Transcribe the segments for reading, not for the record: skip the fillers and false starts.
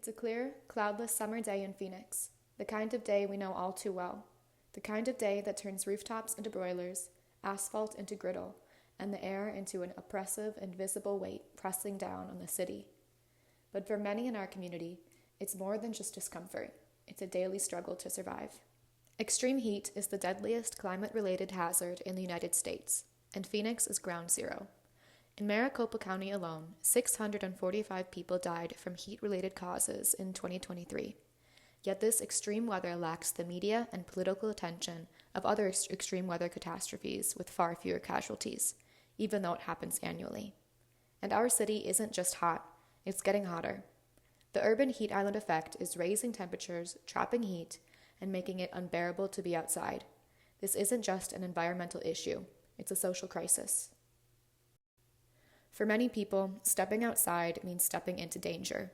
It's a clear, cloudless summer day in Phoenix, the kind of day we know all too well, the kind of day that turns rooftops into broilers, asphalt into griddle, and the air into an oppressive, invisible weight pressing down on the city. But for many in our community, it's more than just discomfort. It's a daily struggle to survive. Extreme heat is the deadliest climate-related hazard in the United States, and Phoenix is ground zero. In Maricopa County alone, 645 people died from heat-related causes in 2023. Yet this extreme weather lacks the media and political attention of other extreme weather catastrophes with far fewer casualties, even though it happens annually. And our city isn't just hot, it's getting hotter. The urban heat island effect is raising temperatures, trapping heat, and making it unbearable to be outside. This isn't just an environmental issue, it's a social crisis. For many people, stepping outside means stepping into danger.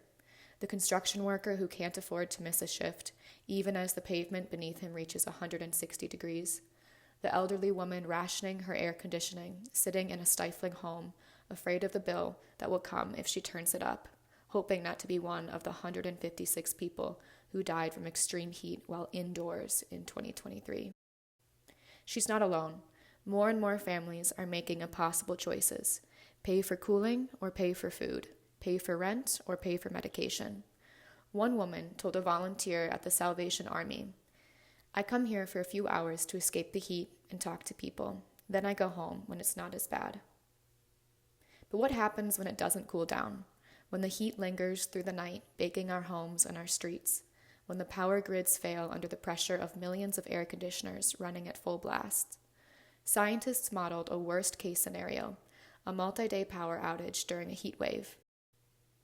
The construction worker who can't afford to miss a shift, even as the pavement beneath him reaches 160 degrees. The elderly woman rationing her air conditioning, sitting in a stifling home, afraid of the bill that will come if she turns it up, hoping not to be one of the 156 people who died from extreme heat while indoors in 2023. She's not alone. More and more families are making impossible choices. Pay for cooling or pay for food. Pay for rent or pay for medication. One woman told a volunteer at the Salvation Army, "I come here for a few hours to escape the heat and talk to people. Then I go home when it's not as bad." But what happens when it doesn't cool down? When the heat lingers through the night, baking our homes and our streets? When the power grids fail under the pressure of millions of air conditioners running at full blast? Scientists modeled a worst-case scenario, a multi-day power outage during a heat wave.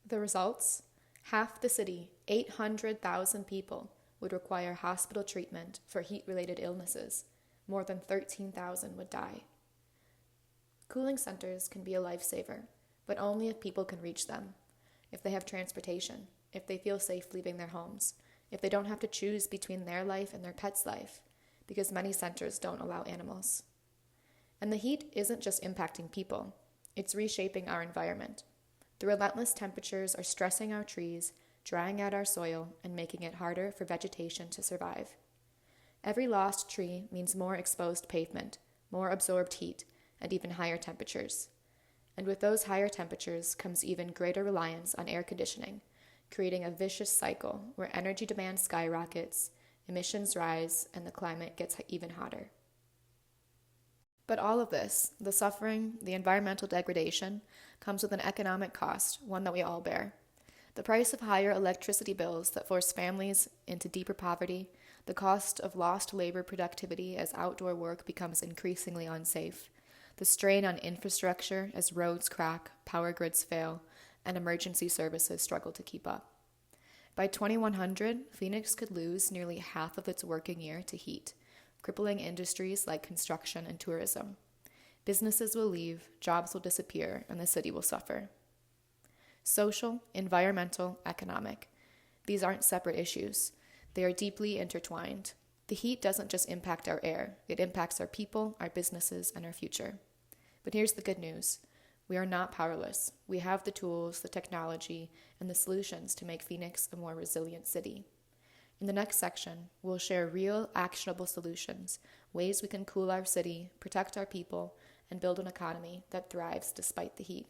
The results? Half the city, 800,000 people, would require hospital treatment for heat-related illnesses. More than 13,000 would die. Cooling centers can be a lifesaver, but only if people can reach them, if they have transportation, if they feel safe leaving their homes, if they don't have to choose between their life and their pet's life, because many centers don't allow animals. And the heat isn't just impacting people, it's reshaping our environment. The relentless temperatures are stressing our trees, drying out our soil, and making it harder for vegetation to survive. Every lost tree means more exposed pavement, more absorbed heat, and even higher temperatures. And with those higher temperatures comes even greater reliance on air conditioning, creating a vicious cycle where energy demand skyrockets, emissions rise, and the climate gets even hotter. But all of this, the suffering, the environmental degradation, comes with an economic cost, one that we all bear. The price of higher electricity bills that force families into deeper poverty, the cost of lost labor productivity as outdoor work becomes increasingly unsafe, the strain on infrastructure as roads crack, power grids fail, and emergency services struggle to keep up. By 2100, Phoenix could lose nearly half of its working year to heat, crippling industries like construction and tourism. Businesses will leave, jobs will disappear, and the city will suffer. Social, environmental, economic. These aren't separate issues. They are deeply intertwined. The heat doesn't just impact our air, it impacts our people, our businesses, and our future. But here's the good news. We are not powerless. We have the tools, the technology, and the solutions to make Phoenix a more resilient city. In the next section, we'll share real, actionable solutions, ways we can cool our city, protect our people, and build an economy that thrives despite the heat.